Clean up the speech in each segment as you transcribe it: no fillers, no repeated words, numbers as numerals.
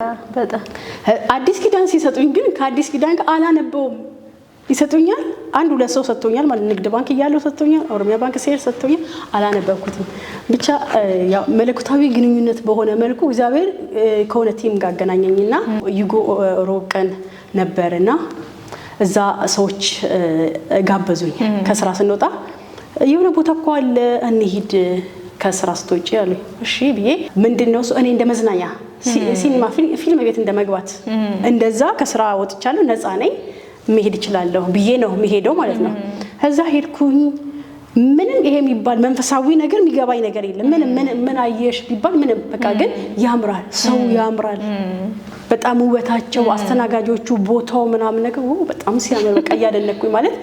በጣም አዲስ ኪዳን ሲሰጡኝ ግን ከአዲስ ኪዳን ጋር አላነበውም ይሰጡኛል አንድ ሁለት ሰው ሰጥቶኛል ማለት ንግድ ባንክ እያለው ሰጥቶኛል ኦሮሚያ ባንክ ሲሄድ ሰጥቶኛል አላነበብኩትም ብቻ ያው መለኮታዊ ግንኙነት በሆነ መልኩ እግዚአብሔር ከሆነ ቲም ጋር አገናኘኝና ይጎ ሮቀን ነበርና እዛ ሰዎች ጋበዙኝ ከስራ ስንወጣ የሆነ ቦታ እኮ አለ እንሂድ ከስራ ስትወጪ ያሉኝ እሺ ብዬ ምንድነው እኔ እንደመዝናኛ ሲኒማ ፊልም ቤት እንደመግባት እንደዛ ከስራ ወጥቻለሁ ነፃ ነኝ መሄድ ይችላልው ብዬ ነው መሄደው ማለት ነው ከዛ ሄድኩኝ ምንም ይሄ የሚባል መንፈሳዊ ነገር የሚገባኝ ነገር የለም ምን አየሽ ቢባል ምንም በቃ ግን ያምራል ሰው ያምራል በጣም ውበታቸው አስተናጋጆቹ ቦታው ምናምን ነገር በጣም ሲያምር በቃ ያደነኩኝ ማለት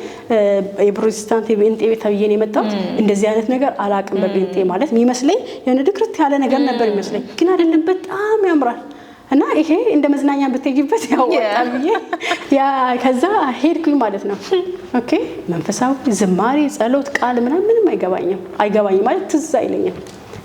የፕሮቴስታንት የጴንጤ ቤት አብየን የመጣው እንደዚህ አይነት ነገር አላቅም በጴንጤ ማለት የሚመስለኝ የሆነ ድክርት ያለ ነገር ነበር የሚመስለኝ ግን አይደለም በጣም ያምራል እና ይሄ እንደ መዝናኛ ብትሄጂበት ያው ወጣል ብዬ ያ ከዛ ሄድኩኝ ማለት ነው ኦኬ መንፈሳዊ ዝማሬ ጸሎት ቃል ምንም አይገባኝም ማለት ትዝ አይለኝም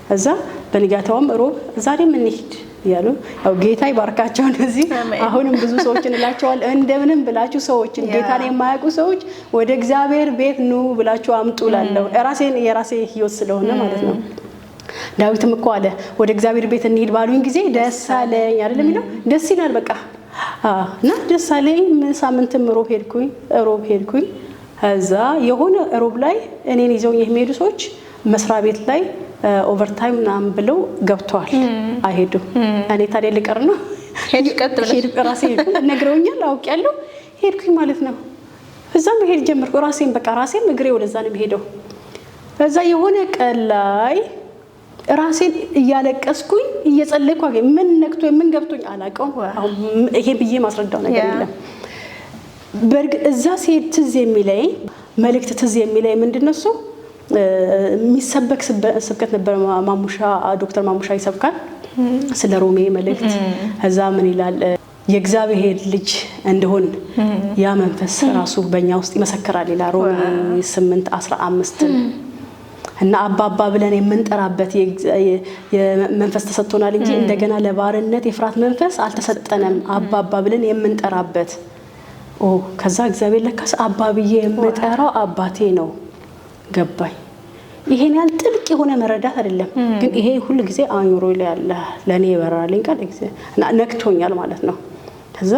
ከዛ በንጋታውም ሮብ ዛሬ ምን እንሂድ ያሉ ያው ጌታ ይባርካቸው እንደዚህ አሁንም ብዙ ሰዎችን እላቸዋል እንደምንም ብላችሁ ሰዎችን ጌታን የማያውቁ ሰዎች ወደ እግዚአብሔር ቤት ኑ ብላችሁ አምጡላለው የራሴ ህይወት ስለሆነ ማለት ነው ዳዊትም እኮ አለ ወደ እግዚአብሔር ቤት እንሂድ ባሉኝ ጊዜ ደስ አለኝ አይደለም ይለው ደስ ይላል በቃ እና ደስ አለኝ ሳምንትም ሮብ ሄድኩኝ ከዛ የሆነ ሮብ ላይ እኔን ይዘው የሚሄዱ ሰዎች መስሪያ ቤት ላይ ኦቨርታይም ናም ብለው ገብተዋል አይሄዱ እኔ ታዲያ ልቀር ነው ሄድኩ ራሴ ነግረውኛል አውቄያለሁ ሄድኩኝ ማለት ነው እዛም ሄድ ጀመርኩ ራሴም እግሬ ወደዛ ነው ሄደው ከዛ የሆነ ቀን ላይ ራሴን እያለቀስኩኝ እየጸለይኩ አገኝ ምን ነክቶ ምን ገብቶኝ አላቀው ይሄ ብዬ ማስረዳው ነገር የለም በርግ እዛ ሲሄድ ትዝ የሚለኝ መልእክት ትዝ የሚለኝ ምንድነው እሱ የሚሰበክ ስብከት ነበር ዶክተር ማሙሻ ይሰብካል ስለ ሮሜ መልእክት ከዛ ምን ይላል የእግዚአብሔር ልጅ እንደሆን ያ መንፈስ ራሱ በእኛ ውስጥ ይመሰክራል ይላል ሮሜ 8:15 እና አባባ ብለን የምንጠራበት የመንፈስ ተሰጥቶናል እንጂ እንደገና ለባርነት የፍራት መንፈስ አልተሰጠንም አባባ ብለን የምንጠራበት ከዛ እግዚአብሔር ለካስ አባብዬ የምጠራው አባቴ ነው ገባኝ ይሄን ያህል ጥልቅ የሆነ መረዳት አይደለም ግን ይሄ ሁሉ ጊዜ አእምሮ ላይ ያለ ለኔ ይበራልኝ ቃል እና ነክቶኛል ማለት ነው ከዛ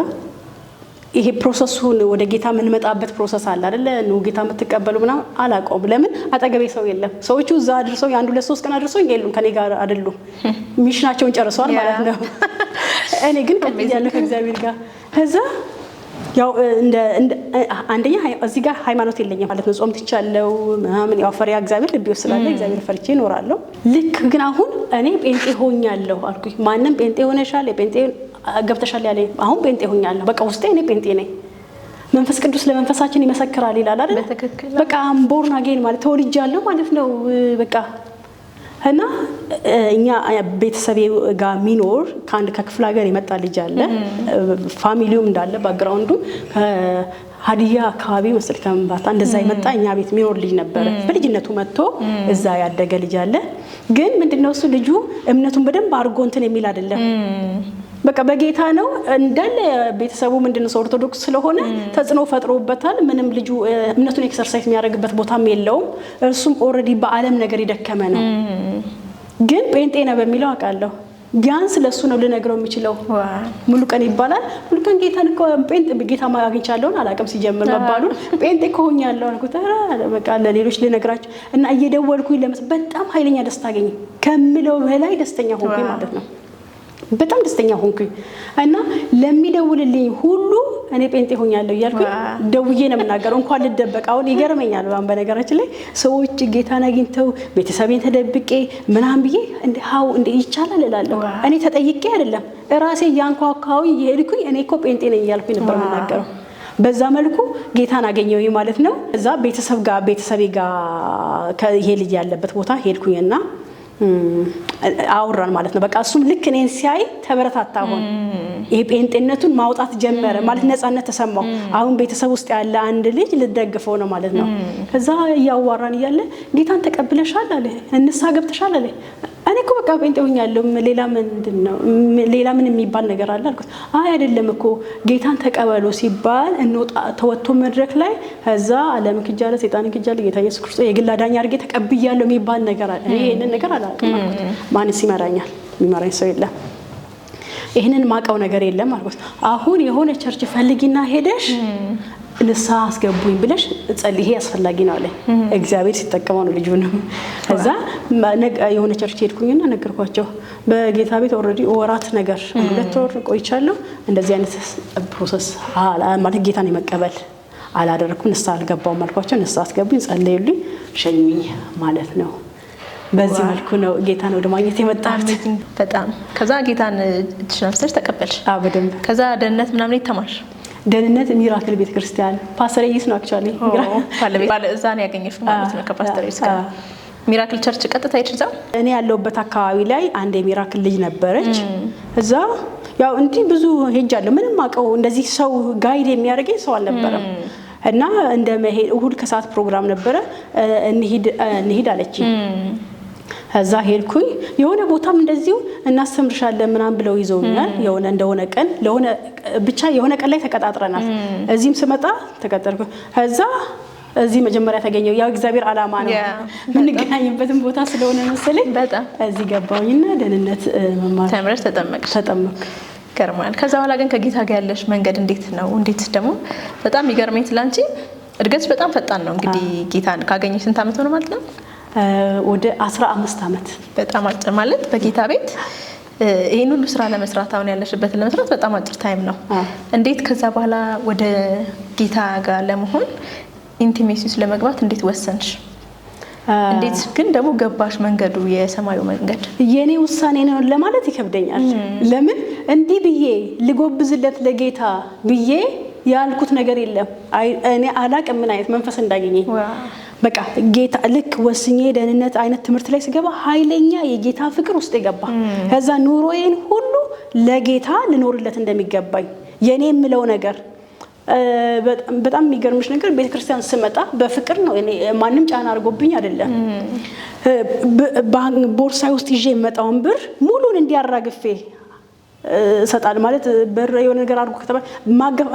ይሄ ፕሮሰሱን ወደ ጌታ ምን መጣበት ፕሮሰስ አለ አይደለ ነው ጌታ የምትቀበሉና አላቆም ለምን አጠገቤ ሰው የለም ሰዎቹ እዛ አድርሰው ያን 2-3 ቀን አድርሰው የሉም ከኔ ጋር አይደሉም ሚሽናቸውን ጨርሰዋል ማለት ነው እኔ ግን ቀጥያለሁ ከእግዚአብሔር ጋር ከዛ ያው እንደ አንደኛ እዚህ ጋር ሃይማኖት የለኝም ማለት ነው ጾም ትቻለው ምናምን ያው ፈሪያ እግዚአብሔር ልብ ይወስላል እግዚአብሔር ፈርቼ እኖራለሁ ልክ ግን አሁን እኔ ጴንጤ ሆኛለሁ አልኩኝ ማንንም ጴንጤ ሆነሻል ጴንጤ ገብተሻል ያለኝ አሁን ጴንጤ ሆኛለሁ በቃ ውስጤ እኔ ጴንጤ ነኝ መንፈስ ቅዱስ ለመንፈሳችን ይመሰክራል ይላል አይደል በቃ አምቦርን አገኝ ማለት ተወልጃለሁ ማለት ነው በቃ እና እኛ ቤተሰቤ ጋር ሚኖር ካንድ ከክፍለ ሀገር የመጣ ልጅ አለ ፋሚሊውም እንዳለ ባክግራውንዱ ሀዲያ አካባቢ መስልከም ባታ እንደዛ የመጣ እኛ ቤት ሚኖር ልጅ ነበር በልጅነቱ መጥቶ እዛ ያደገ ልጅ አለ ግን ምንድነው እሱ ልጁ እምነቱን በደንብ አርጎ እንትን የሚል አይደለም በቃ በጌታ ነው እንዳለ ቤተሰቡ ምንድነው ኦርቶዶክስ ስለሆነ ተጽኖ ፈጥሮበታል ምንም ልጁ እምነቱን ኤክሰርሳይዝ የሚያደርግበት ቦታም የለውም እርሱም ኦሬዲ በአለም ነገር ይደከመ ነው ግን ጴንጤ ነው በሚለው አቃለሁ ቢያንስ ለሱ ነው ልነግረው የሚችለው ሙሉ ቀን ይባላል ሙሉ ቀን ጌታን ጴንጤ በጌታ ማግኝቻለሁ አላቀም ሲጀምር መባሉ ጴንጤ ከሆኛለሁ አልኩት በቃ ለሌሎች ልነግራቸው እና እየደወልኩኝ በጣም ኃይለኛ ደስታ አገኘ ከምለው በላይ ደስተኛ ሆንኩኝ ማለት ነው በጣም ደስተኛ ሆንኩኝ እና ለሚደውልልኝ ሁሉ እኔ ጴንጤ ሆኛለሁ ይያልኩኝ ደውዬ ነው የምናገረው እንኳን ልደበቃው ይገርመኛል በነገራችን ላይ ሰዎች ጌታን አግኝተው ቤተሰቤን ተደብቄ ምናም ብዬ እንደ ይቻላል እላለሁ እኔ ተጠይቄ አይደለም ራሴ ያንኳኳው ይሄድኩኝ እኔ እኮ ጴንጤ ነኝ ይያልኩኝ ነበር የምናገረው በዛ መልኩ ጌታን አገኘው ማለት ነው እዛ ቤተሰቤ ጋር ይሄ ልጅ ያለበት ቦታ ሄድኩኝና አውራን ማለት ነው በቃ እሱም ልክ እኔን ሲያይ ተበረታታ ሆነ ይሄ ጴንጤነቱን ማውጣት ጀመረ ማለት ነፃነት ተሰማው። አሁን ቤተሰብ ውስጥ ያለ አንድ ልጅ ልደግፈው ነው ማለት ነው። ከዛ ያዋራን ይያለ ጌታን ተቀብለሻል አለ እንሳ ገብተሻል አለ። እኔ እኮ በቃ ጴንጤ ሆኛለሁ ሌላ ምንድነው ሌላ ምን የሚባል ነገር አለ አልኩት። አይ አይደለም እኮ ጌታን ተቀበሉ ሲባል እንወጣ ተወጥቶ መድረክ ላይ ከዛ ዓለም ክጃለ ሰይጣን ክጃለ ጌታ ኢየሱስ ክርስቶስ የግል አዳኝ አድርጌ ተቀብያለሁ የሚባል ነገር አለ። እኔ ይሄንን ነገር አላውቅም አልኩት። ማንስ ይመራኛል? የሚመራኝ ሰው የለም። ይሄንን ማቀው ነገር የለም አልኩት። አሁን የሆነ ቸርች ፈልጊና ሄደሽ ንስሐ አስገቡኝ ብለሽ ጸልይ፣ ይሄ አስፈላጊ ነው አለ። እግዚአብሔር ሲጠቀመው ነው ልጁን። ከዛ የሆነ ቸርች ሄድኩኝና ነገርኳቸው። በጌታ ቤት ኦልሬዲ ወራት ነገር 2 ወር ቆይቻለሁ። እንደዚህ አይነት ፕሮሰስ ማለት ጌታን የመቀበል አላደረኩም፣ ንስሐ አልገባውም አልኳቸው። ንስሐ አስገቡኝ፣ ጸልዩልኝ፣ ሸኙኝ ማለት ነው። በዚህ መልኩ ነው ጌታን ወደ ማግኘት የመጣሁት። በጣም ከዛ ጌታን ተነስተሽ ተቀበልሽ? አዎ በደንብ። ከዛ ደህንነት ምናምን ተማርሽ? ደህንነት ሚራክል ቤተክርስቲያን ፓስተር ኢየሱስ ነው አክቹአሊ ባለ እዛ ነው ያገኘሽው ማለት ነው ከፓስተር ኢየሱስ ጋር ሚራክል ቸርች ቀጥታ ሄድሽ? እኔ ያለሁበት አካባቢ ላይ አንድ የሚራክል ልጅ ነበረች። እዛ ያው እንዲህ ብዙ ሄጃለሁ። ምንም አቀው እንደዚህ ሰው ጋይድ የሚያደርገኝ ሰው አልነበረም። እና እንደ መሄድ እሁድ ከሰዓት ፕሮግራም ነበረ እንሂድ አለችኝ። እዛ ሄድኩኝ። የሆነ ቦታም እንደዚሁ እናስተምርሻለን ምናምን ብለው ይዘውኛል። እንደሆነ ቀን ለሆነ ብቻ የሆነ ቀን ላይ ተቀጣጥረናል። እዚህም ስመጣ ተቀጠርኩ። ከዛ እዚህ መጀመሪያ ተገኘው። ያው እግዚአብሔር ዓላማ ነው ምንገናኝበትን ቦታ ስለሆነ መሰለኝ በጣም እዚህ ገባሁኝና ደህንነት መማር ተምረሽ ተጠመቅኩ። ገርማል። ከዛ በኋላ ግን ከጌታ ጋር ያለሽ መንገድ እንዴት ነው? እንዴት ደግሞ በጣም ይገርመኝ ስላንቺ እድገትሽ በጣም ፈጣን ነው። እንግዲህ ጌታን ካገኘሽ ስንት ዓመት ሆነ ማለት ነው? ወደ 15 ዓመት። በጣም አጭር ማለት በጌታ ቤት ይሄን ሁሉ ስራ ለመስራት አሁን ያለሽበትን ለመስራት በጣም አጭር ታይም ነው። እንዴት ከዛ በኋላ ወደ ጌታ ጋር ለመሆን ኢንቲሜሲስ ለመግባት እንዴት ወሰንሽ? እንዴት ግን ደግሞ ገባሽ መንገዱ የሰማዩ መንገድ? የኔ ውሳኔ ነው ለማለት ይከብደኛል። ለምን እንዲህ ብዬ ልጎብዝለት ለጌታ ብዬ ያልኩት ነገር የለም። እኔ አላቅም ምን አይነት መንፈስ እንዳገኘኝ። በቃ ጌታ ልክ ወስኜ ደህንነት አይነት ትምህርት ላይ ስገባ ኃይለኛ የጌታ ፍቅር ውስጥ ይገባ። ከዛ ኑሮዬን ሁሉ ለጌታ ልኖርለት እንደሚገባኝ የኔ የምለው ነገር በጣም የሚገርምሽ ነገር ቤተክርስቲያን ስመጣ በፍቅር ነው። እኔ ማንም ጫና አድርጎብኝ አይደለም። ቦርሳይ ውስጥ ይዤ የመጣውን ብር ሙሉን እንዲያራግፌ ሰጣል ማለት በር የሆነ ነገር አድርጎ ከተባለ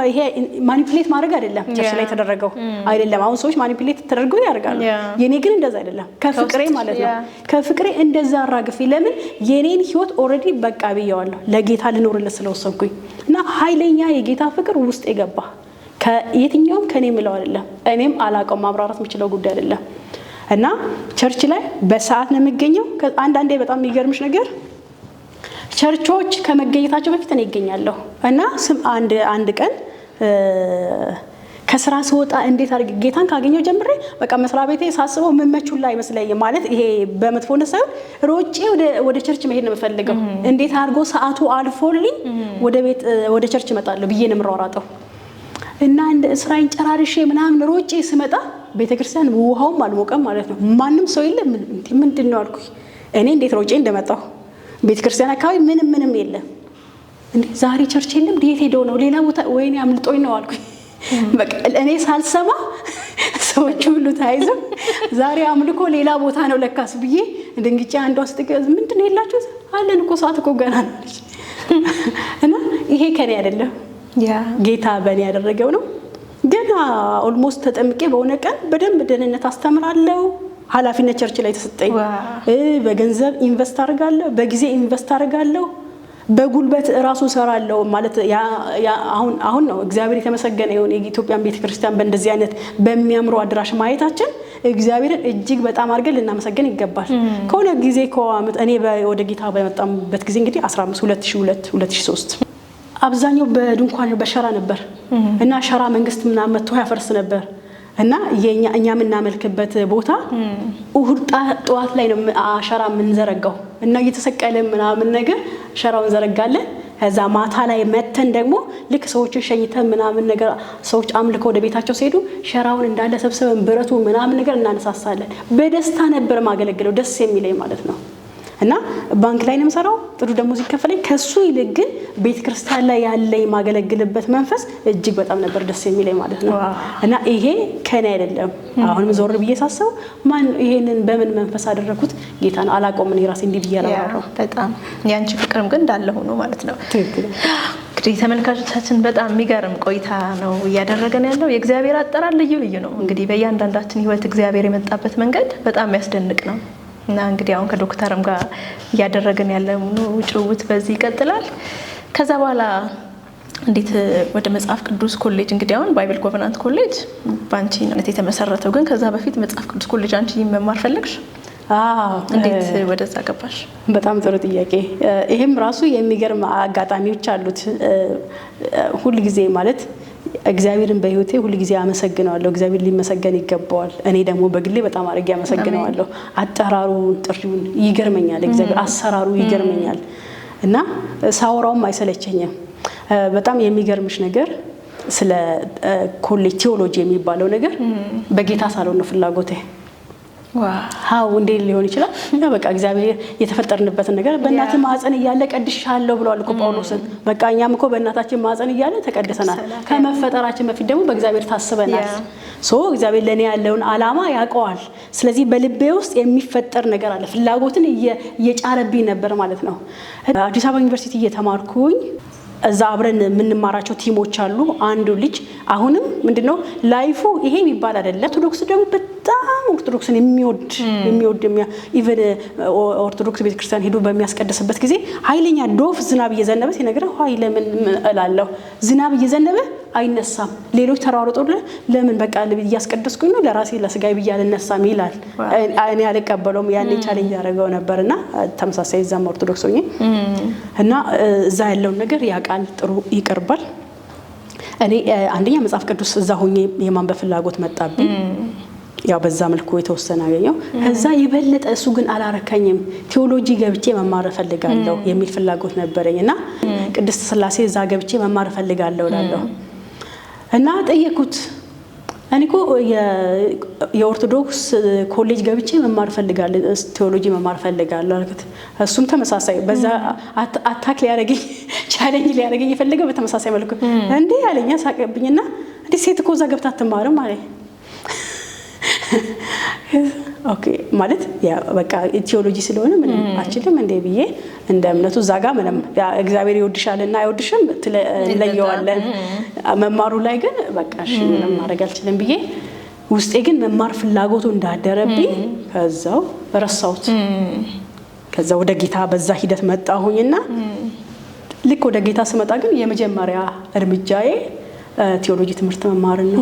ይሄ ማኒፑሌት ማድረግ አይደለም። ቸርች ላይ ተደረገው አይደለም። አሁን ሰዎች ማኒፑሌት ተደርገው ያደርጋሉ። የኔ ግን እንደዛ አይደለም። ከፍቅሬ ማለት ነው። ከፍቅሬ እንደዛ አራግፌ ለምን የኔን ህይወት ኦሬዲ በቃ ብየዋለሁ ለጌታ ልኖርለት ስለወሰንኩኝ እና ኃይለኛ የጌታ ፍቅር ውስጥ የገባ ከየትኛውም ከኔ ምለው አይደለም። እኔም አላቀው ማብራራት የምችለው ጉዳይ አይደለም። እና ቸርች ላይ በሰዓት ነው የሚገኘው። አንዳንዴ በጣም የሚገርምሽ ነገር ቸርቾች ከመገኘታቸው በፊት እኔ ይገኛለሁ እና አንድ ቀን ከስራ ስወጣ እንዴት አድርጌ ጌታን ካገኘው ጀምሬ በቃ መስሪያ ቤቴ ሳስበው መመቹላ አይመስለኝም። ማለት ይሄ በመጥፎነት ሳይሆን ሮጬ ወደ ቸርች መሄድ ነው የምፈልገው። እንዴት አድርጎ ሰዓቱ አልፎልኝ ወደ ቸርች እመጣለሁ ብዬ ነው የምሯሯጠው። እና እንደ እስራኤል ጨራርሼ ምናምን ሮጬ ስመጣ ቤተክርስቲያን ውሃውም አልሞቀም ማለት ነው። ማንም ሰው የለም። ምንድነው አልኩኝ እኔ እንዴት ሮጬ እንደመጣሁ። ቤተክርስቲያን አካባቢ ምንም የለም። እንዴ ዛሬ ቸርች የለም ዲት ሄዶ ነው ሌላ ቦታ ወይኔ አምልጦኝ ነው አልኩኝ። በቃ እኔ ሳልሰማ ሰዎች ሁሉ ታይዘው ዛሬ አምልኮ ሌላ ቦታ ነው ለካስ ብዬ ድንግጫ አንዷ ስትገዝ ምንድነው የላችሁ አለን እኮ ሰዓት እኮ ገና ነው። እና ይሄ ከኔ አይደለም ጌታ በእኔ ያደረገው ነው። ገና ኦልሞስት ተጠምቄ በሆነ ቀን በደንብ ደህንነት አስተምራለሁ። ኃላፊነት ቸርች ላይ ተሰጠኝ። በገንዘብ ኢንቨስት አደርጋለሁ፣ በጊዜ ኢንቨስት አደርጋለሁ፣ በጉልበት ራሱ ሰራለሁ ማለት አሁን ነው እግዚአብሔር የተመሰገነ ይሁን። የኢትዮጵያን ቤተክርስቲያን በእንደዚህ አይነት በሚያምሩ አድራሽ ማየታችን እግዚአብሔርን እጅግ በጣም አድርገን ልናመሰግን ይገባል። ከሆነ ጊዜ እኔ ወደ ጌታ በመጣምበት ጊዜ እንግዲህ 2002 2003 አብዛኛው በድንኳን በሸራ ነበር እና ሸራ መንግስት ምናምን መጥቶ ያፈርስ ነበር እና እኛ የምናመልክበት ቦታ እሁድ ጠዋት ላይ ነው ሸራ የምንዘረጋው እና እየተሰቀለ ምናምን ነገር ሸራውን ዘረጋለን። ከዛ ማታ ላይ መተን ደግሞ ልክ ሰዎችን ሸኝተን ምናምን ነገር ሰዎች አምልከው ወደ ቤታቸው ሲሄዱ ሸራውን እንዳለ ሰብስበን ብረቱ ምናምን ነገር እናነሳሳለን። በደስታ ነበር ማገለግለው ደስ የሚለኝ ማለት ነው። እና ባንክ ላይ ነው የምሰራው ጥሩ ደሞዝ ይከፈለኝ ከሱ ይልቅ ግን ቤተክርስቲያን ላይ ያለኝ ማገለግልበት መንፈስ እጅግ በጣም ነበር ደስ የሚለኝ ማለት ነው እና ይሄ ከኔ አይደለም አሁንም ዞር ብዬ ሳስበው ማን ይሄንን በምን መንፈስ አደረኩት ጌታን አላቆም እኔ ራሴ እንዲህ ብዬ አላወራው በጣም ያንቺ ፍቅርም ግን እንዳለ ሆኖ ማለት ነው ትክክል እንግዲህ ተመልካቾቻችን በጣም የሚገርም ቆይታ ነው እያደረገን ያለው የእግዚአብሔር አጠራር ልዩ ልዩ ነው እንግዲህ በእያንዳንዳችን ህይወት እግዚአብሔር የመጣበት መንገድ በጣም ያስደንቅ ነው እና እንግዲህ አሁን ከዶክተርም ጋር እያደረገን ያለው ጭውውት በዚህ ይቀጥላል ከዛ በኋላ እንዴት ወደ መጽሐፍ ቅዱስ ኮሌጅ እንግዲህ አሁን ባይብል ኮቨናንት ኮሌጅ ባንቺ ነው የተመሰረተው ግን ከዛ በፊት መጽሐፍ ቅዱስ ኮሌጅ አንቺ መማር ፈለግሽ እንዴት ወደዛ ገባሽ በጣም ጥሩ ጥያቄ ይሄም ራሱ የሚገርም አጋጣሚዎች አሉት ሁሉ ጊዜ ማለት እግዚአብሔርን በህይወቴ ሁሉ ጊዜ አመሰግናለሁ እግዚአብሔር ሊመሰገን ይገባዋል እኔ ደግሞ በግሌ በጣም አድርጌ አመሰግናለሁ አጠራሩን ጥሪውን ይገርመኛል እግዚአብሔር አሰራሩ ይገርመኛል እና ሳወራውም አይሰለቸኝም በጣም የሚገርምሽ ነገር ስለ ኮሌጅ ቲዮሎጂ የሚባለው ነገር በጌታ ሳልሆን ነው ፍላጎቴ ዋው እንዴ ሊሆን ይችላል ያ በቃ እግዚአብሔር የተፈጠርንበት ነገር በእናት ማህፀን ይያለ ቀድሻለሁ ብሏል እኮ ጳውሎስን በቃ እኛም እኮ በእናታችን ማህፀን ይያለ ተቀድሰናል ከመፈጠራችን በፊት ደግሞ በእግዚአብሔር ታስበናል እግዚአብሔር ለኔ ያለውን አላማ ያውቀዋል ስለዚህ በልቤ ውስጥ የሚፈጠር ነገር አለ ፍላጎትን እየጫረብኝ ነበር ማለት ነው አዲስ አበባ ዩኒቨርሲቲ እየተማርኩኝ እዛ አብረን የምንማራቸው ቲሞች አሉ አንዱ ልጅ አሁንም ምንድነው ላይፉ ይሄ የሚባል አይደለም ኦርቶዶክስ ደግሞ በጣም ኦርቶዶክስን የሚወድ ኢቭን ኦርቶዶክስ ቤተክርስቲያን ሄዶ በሚያስቀድስበት ጊዜ ኃይለኛ ዶፍ ዝናብ እየዘነበ ሲነግረው ኃይለ ምን እላለሁ ዝናብ እየዘነበ አይነሳም ሌሎች ተራሮጦልህ ለምን በቃ እያስቀደስኩኝ ነው ለራሴ ለስጋይ ብያል እነሳም ይላል እኔ አልቀበለውም ያኔ ቻሌንጅ ያደረገው ነበርና ተመሳሳይ እዛም ኦርቶዶክስ ሆኜ እና እዛ ያለው ነገር ያቃል ጥሩ ይቀርባል እኔ አንደኛ መጽሐፍ ቅዱስ እዛ ሆኜ የማንበብ ፍላጎት መጣብኝ ያው በዛ መልኩ የተወሰነ አገኘው ከዛ ይበለጠ እሱ ግን አላረካኝም ቲዮሎጂ ገብቼ መማር ፈልጋለሁ የሚል ፍላጎት ነበርኝና ቅድስት ስላሴ እዛ ገብቼ መማር ፈልጋለሁ ላለው እና ጠየቁት እኔኮ የኦርቶዶክስ ኮሌጅ ገብቼ መማር ፈልጋለሁ ቲዮሎጂ መማር ፈልጋለሁ አልኩት እሱም ተመሳሳይ በዛ አታክ ሊያረገኝ ቻሌንጅ ሊያረገኝ የፈለገው በተመሳሳይ መልኩ እንዴ ያለኛ ሳቀብኝና እንዴ ሴት እኮ እዛ ገብታ አትማርም አለኝ ኦኬ ማለት ያ በቃ ቲዮሎጂ ስለሆነ ምንም አችልም እንደ ብዬ እንደ እምነቱ ዛጋ ምንም እግዚአብሔር ይወድሻልና አይወድሽም ለየዋለን መማሩ ላይ ግን በቃ እሺ ምንም ማድረግ አልችልም ብዬ ውስጤ ግን መማር ፍላጎቱ እንዳደረብኝ ከዛው ረሳውት ከዛ ወደ ጌታ በዛ ሂደት መጣሁኝና ልክ ወደ ጌታ ስመጣ ግን የመጀመሪያ እርምጃዬ ቲዮሎጂ ትምህርት መማር ነው